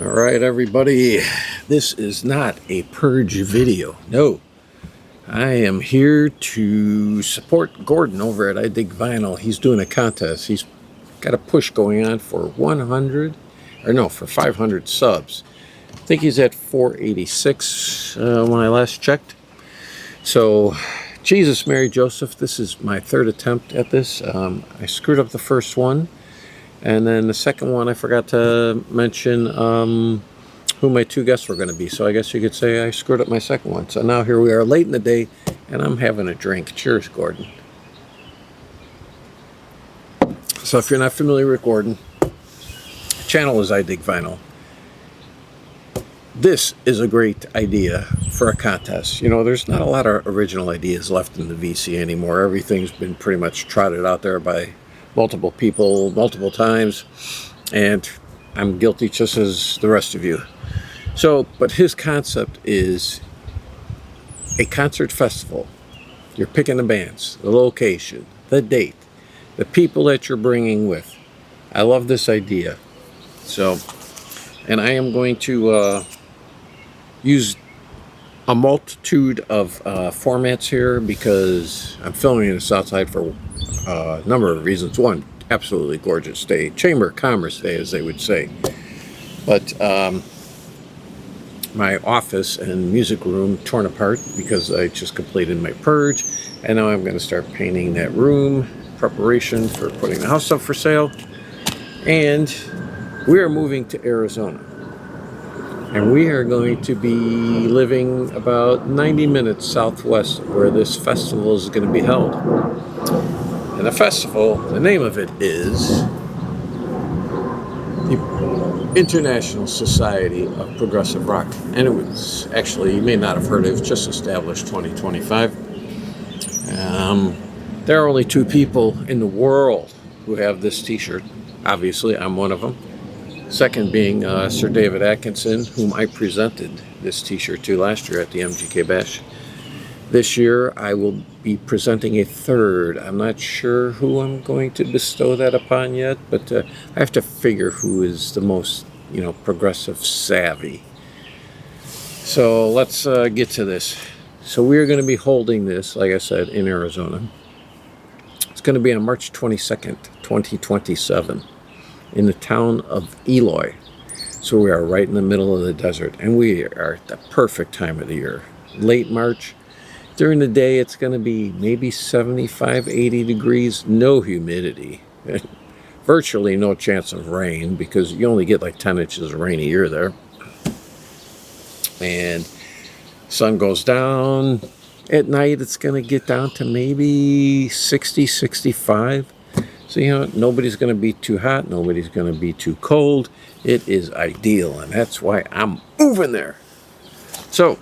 All right, everybody, this is not a purge video. No, I am here to support Gordon over at I Dig Vinyl. He's doing a contest. He's got a push going on for 500 subs. I think he's at 486 when I last checked. So, Jesus, Mary, Joseph, this is my third attempt at this. I screwed up the first one. And then the second one, I forgot to mention who my two guests were going to be. So I guess you could say I screwed up my second one. So now here we are late in the day, and I'm having a drink. Cheers, Gordon. So if you're not familiar with Gordon, the channel is I Dig Vinyl. This is a great idea for a contest. You know, there's not a lot of original ideas left in the VC anymore. Everything's been pretty much trotted out there by multiple people, multiple times, and I'm guilty just as the rest of you. So, but his concept is a concert festival. You're picking the bands, the location, the date, the people that you're bringing with. I love this idea. So, and I am going to use a multitude of formats here because I'm filming this outside for a number of reasons. One, absolutely gorgeous day, Chamber of Commerce day, as they would say. But my office and music room torn apart because I just completed my purge, and now I'm going to start painting that room, preparation for putting the house up for sale. And we are moving to Arizona. And we are going to be living about 90 minutes southwest of where this festival is going to be held. And the festival, the name of it is the International Society of Progressive Rock. And it was actually, you may not have heard of it, just established 2025. There are only two people in the world who have this t-shirt. Obviously, I'm one of them. Second being Sir David Atkinson, whom I presented this t-shirt to last year at the MGK Bash. This year I will be presenting a third. I'm not sure who I'm going to bestow that upon yet, but I have to figure who is the most, progressive savvy. So let's get to this. So we're going to be holding this, like I said, in Arizona. It's going to be on March 22nd, 2027. In the town of Eloy. So we are right in the middle of the desert, and we are at the perfect time of the year. Late March. During the day it's going to be maybe 75, 80 degrees, no humidity. Virtually no chance of rain because you only get like 10 inches of rain a year there. And sun goes down. At night it's going to get down to maybe 60, 65. So, nobody's going to be too hot. Nobody's going to be too cold. It is ideal, and that's why I'm moving there. So,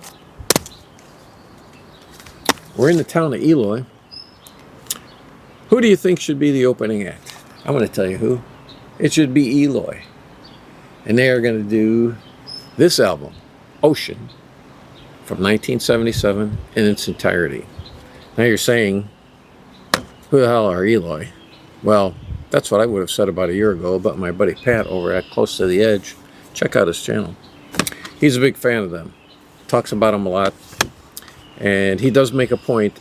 we're in the town of Eloy. Who do you think should be the opening act? I'm going to tell you who. It should be Eloy. And they are going to do this album, Ocean, from 1977 in its entirety. Now you're saying, who the hell are Eloy? Well, that's what I would have said about a year ago about my buddy Pat over at Close to the Edge. Check out his channel. He's a big fan of them. Talks about them a lot. And he does make a point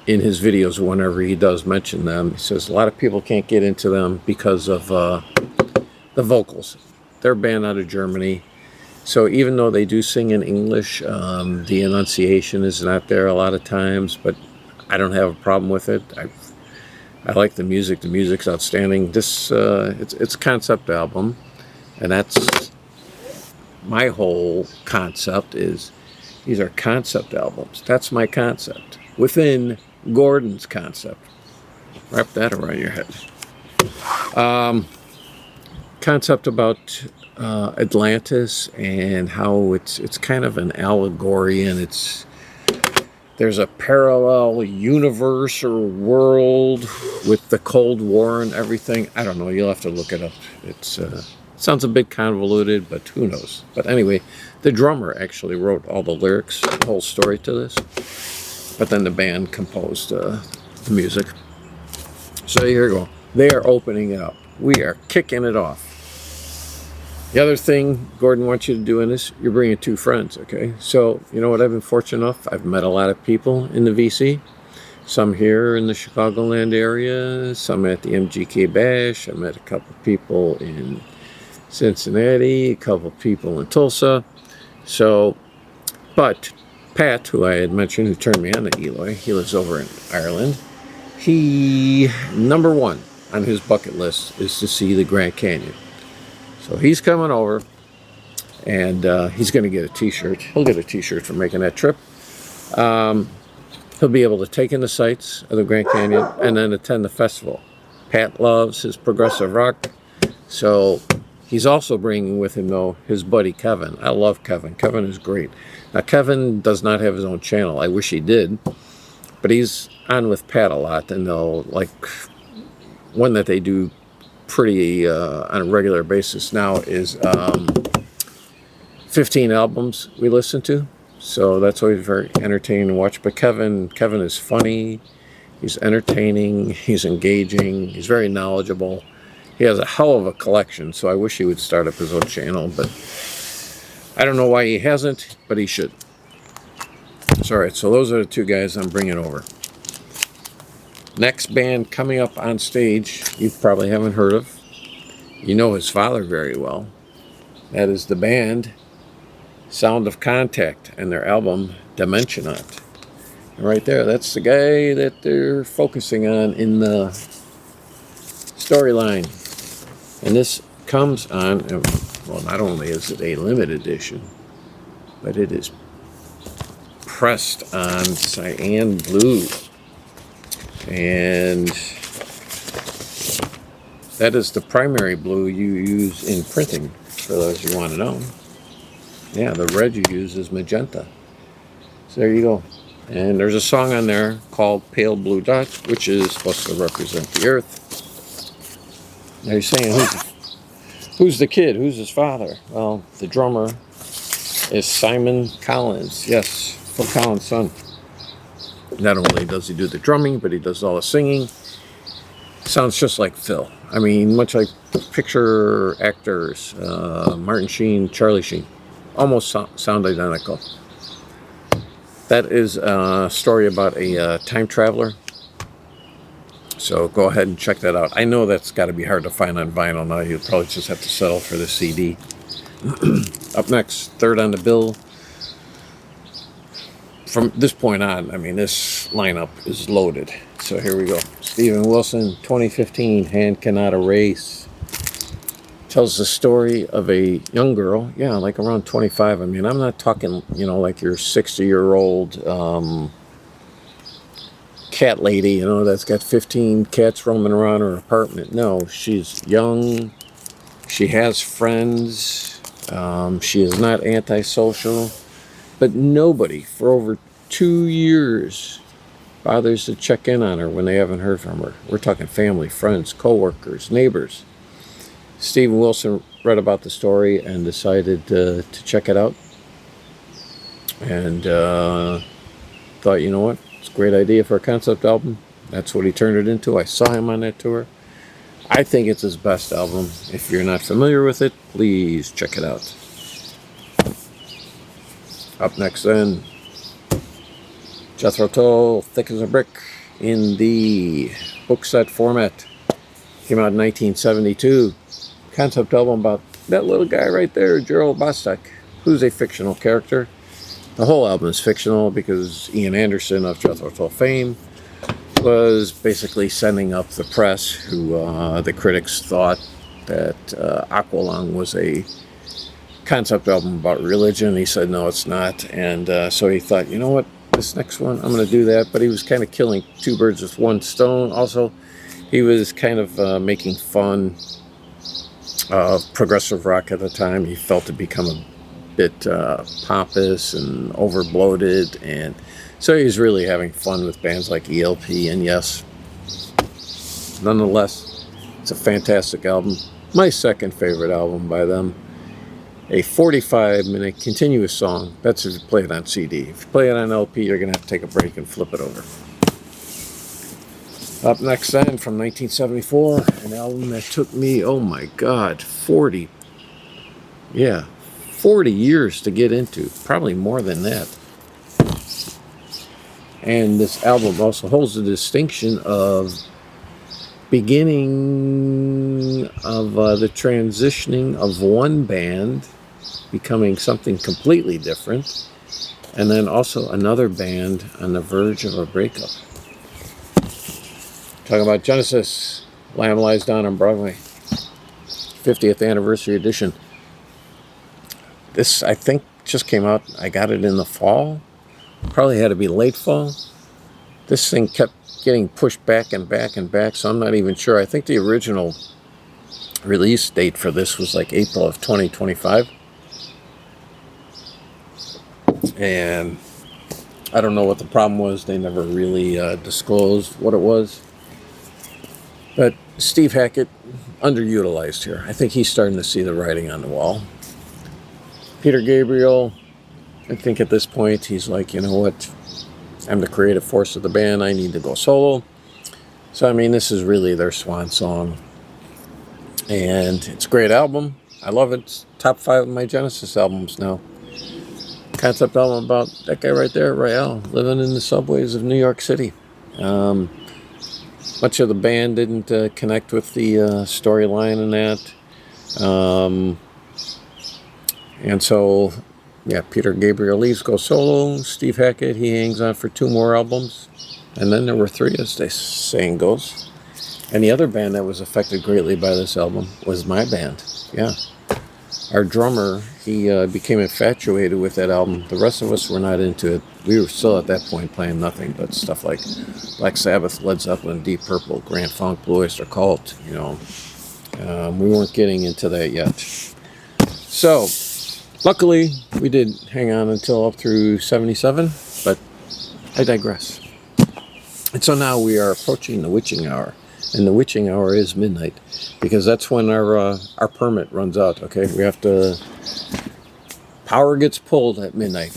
in his videos whenever he does mention them. He says a lot of people can't get into them because of the vocals. They're a band out of Germany. So even though they do sing in English, the enunciation is not there a lot of times. But I don't have a problem with it. I like the music. The music's outstanding. This it's a concept album, and that's my whole concept. Is these are concept albums. That's my concept within Gordon's concept. Wrap that around your head. Concept about Atlantis and how it's kind of an allegory, and there's a parallel universe or world with the Cold War and everything. I don't know. You'll have to look it up. It sounds a bit convoluted, but who knows? But anyway, the drummer actually wrote all the lyrics, the whole story to this. But then the band composed the music. So here you go. They are opening it up. We are kicking it off. The other thing Gordon wants you to do in this, you're bringing 2 friends, okay? So, you know what, I've been fortunate enough, I've met a lot of people in the VC. Some here in the Chicagoland area, some at the MGK Bash. I met a couple people in Cincinnati, a couple people in Tulsa. So, but Pat, who I had mentioned, who turned me on to Eloy, he lives over in Ireland. He, number 1 on his bucket list is to see the Grand Canyon. So he's coming over, and he's going to get a t-shirt. He'll get a t-shirt for making that trip. He'll be able to take in the sights of the Grand Canyon and then attend the festival. Pat loves his progressive rock, so he's also bringing with him, though, his buddy Kevin. I love Kevin. Kevin is great. Now, Kevin does not have his own channel. I wish he did, but he's on with Pat a lot, and they'll, like, one that they do pretty on a regular basis now is 15 albums we listen to. So that's always very entertaining to watch. But Kevin is funny, he's entertaining, he's engaging, he's very knowledgeable. He has a hell of a collection, so I wish he would start up his own channel, but I don't know why he hasn't, but he should. So, all right, so those are the 2 guys I'm bringing over. Next band coming up on stage, you probably haven't heard of. You know his father very well. That is the band Sound of Contact and their album Dimensionaut. And right there, that's the guy that they're focusing on in the storyline. And this comes on, well, not only is it a limited edition, but it is pressed on cyan blue. And that is the primary blue you use in printing, for those who want to know. Yeah, the red you use is magenta. So there you go. And there's a song on there called Pale Blue Dot, which is supposed to represent the earth. Now you're saying, who's the kid? Who's his father? Well, the drummer is Simon Collins. Yes, Phil Collins' son. Not only does he do the drumming, but he does all the singing. Sounds just like Phil. I mean, much like picture actors, Martin Sheen, Charlie Sheen. Almost sound identical. That is a story about a time traveler. So go ahead and check that out. I know that's got to be hard to find on vinyl now. You'll probably just have to settle for the CD. Up next, third on the bill. From this point on, I mean, this lineup is loaded. So here we go. Steven Wilson, 2015, Hand Cannot Erase. Tells the story of a young girl, yeah, like around 25. I mean, I'm not talking, you know, like your 60-year-old cat lady, you know, that's got 15 cats roaming around her apartment. No, she's young. She has friends. She is not antisocial. But nobody for over 2 years bothers to check in on her when they haven't heard from her. We're talking family, friends, co-workers, neighbors. Steven Wilson read about the story and decided to check it out. And thought, you know what? It's a great idea for a concept album. That's what he turned it into. I saw him on that tour. I think it's his best album. If you're not familiar with it, please check it out. Up next then, Jethro Tull, Thick as a Brick, in the book set format. Came out in 1972. Concept album about that little guy right there, Gerald Bostek, who's a fictional character. The whole album is fictional because Ian Anderson of Jethro Tull fame was basically sending up the press, who the critics thought that Aqualung was a concept album about religion. He said, no, it's not. And so he thought, you know what, this next one, I'm going to do that. But he was kind of killing 2 birds with 1 stone. Also, he was kind of making fun of progressive rock at the time. He felt it become a bit pompous and over-bloated. And so he was really having fun with bands like ELP. And yes, nonetheless, it's a fantastic album. My second favorite album by them. A 45-minute continuous song. That's if you play it on CD. If you play it on LP, you're going to have to take a break and flip it over. Up next then, from 1974, an album that took me, oh my God, 40 Yeah, 40 years to get into, probably more than that. And this album also holds the distinction of beginning of the transitioning of one band becoming something completely different, and then also another band on the verge of a breakup. Talking about Genesis, Lamb Lies Down on Broadway, 50th anniversary edition. This, I think, just came out. I got it in the fall. Probably had to be late fall. This thing kept getting pushed back and back and back, so I'm not even sure. I think the original release date for this was like April of 2025. And I don't know what the problem was. They never really disclosed what it was. But Steve Hackett, underutilized here. I think he's starting to see the writing on the wall. Peter Gabriel, I think at this point he's like, you know what? I'm the creative force of the band. I need to go solo. So, I mean, this is really their swan song. And it's a great album. I love it. It's top 5 of my Genesis albums now. Concept album about that guy right there, Rael, living in the subways of New York City. Much of the band didn't connect with the storyline in that. And so, yeah, Peter Gabriel leaves, goes solo. Steve Hackett, he hangs on for 2 more albums. And then there were 3, as the saying goes. And the other band that was affected greatly by this album was my band. Yeah. Our drummer, he became infatuated with that album. The rest of us were not into it. We were still at that point playing nothing but stuff like Black Sabbath, Led Zeppelin, Deep Purple, Grand Funk, Blue Oyster Cult, you know. We weren't getting into that yet. So, luckily, we did hang on until up through 77, but I digress. And so now we are approaching the witching hour. And the witching hour is midnight, because that's when our permit runs out, okay? We have to... Power gets pulled at midnight.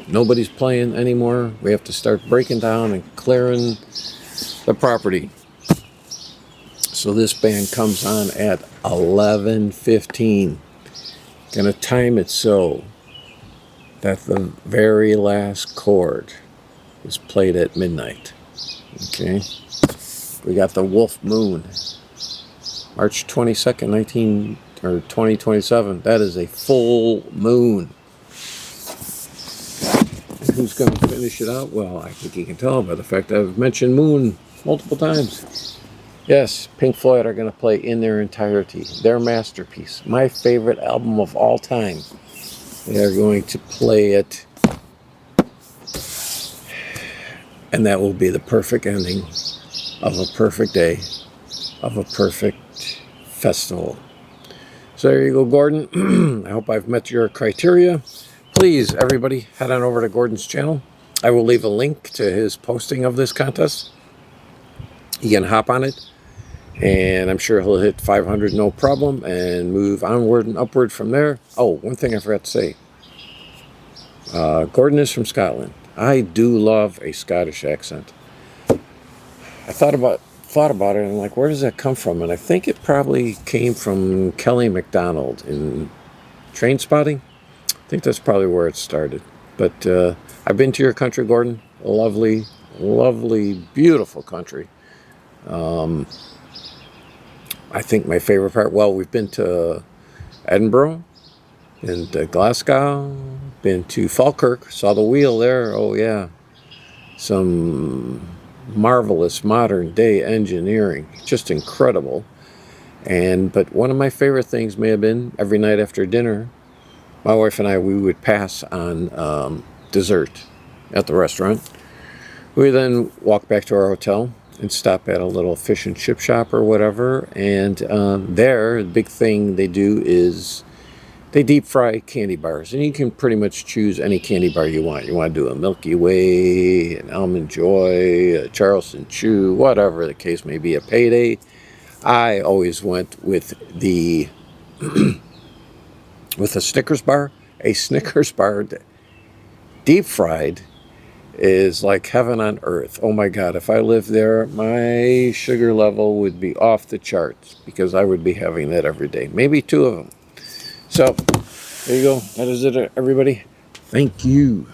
Nobody's playing anymore. We have to start breaking down and clearing the property. So this band comes on at 11:15. Gonna time it so that the very last chord is played at midnight. Okay? We got the Wolf Moon. March 22nd, 2027. That is a full moon. And who's going to finish it out? Well, I think you can tell by the fact that I've mentioned moon multiple times. Yes, Pink Floyd are going to play in their entirety. Their masterpiece. My favorite album of all time. They are going to play it. And that will be the perfect ending of a perfect day, of a perfect festival. So there you go, Gordon. I hope I've met your criteria. Please, everybody, head on over to Gordon's channel. I will leave a link to his posting of this contest. You can hop on it, and I'm sure he'll hit 500 no problem and move onward and upward from there. Oh, one thing I forgot to say. Gordon is from Scotland. I do love a Scottish accent. I thought about it, and I'm like, where does that come from? And I think it probably came from Kelly MacDonald in Trainspotting. I think that's probably where it started. But I've been to your country, Gordon. A lovely, lovely, beautiful country. I think my favorite part, well, we've been to Edinburgh, been to Glasgow, been to Falkirk, saw the wheel there. Oh, yeah. Some marvelous modern day engineering, just incredible. But one of my favorite things may have been every night after dinner, my wife and I, we would pass on dessert at the restaurant. We then walk back to our hotel and stop at a little fish and chip shop or whatever, and there the big thing they do is they deep fry candy bars, and you can pretty much choose any candy bar you want. You want to do a Milky Way, an Almond Joy, a Charleston Chew, whatever the case may be, a Payday. I always went with the with a Snickers bar. A Snickers bar deep fried is like heaven on earth. Oh my God, if I lived there, my sugar level would be off the charts, because I would be having that every day. Maybe 2 of them. So there you go. That is it, everybody. Thank you.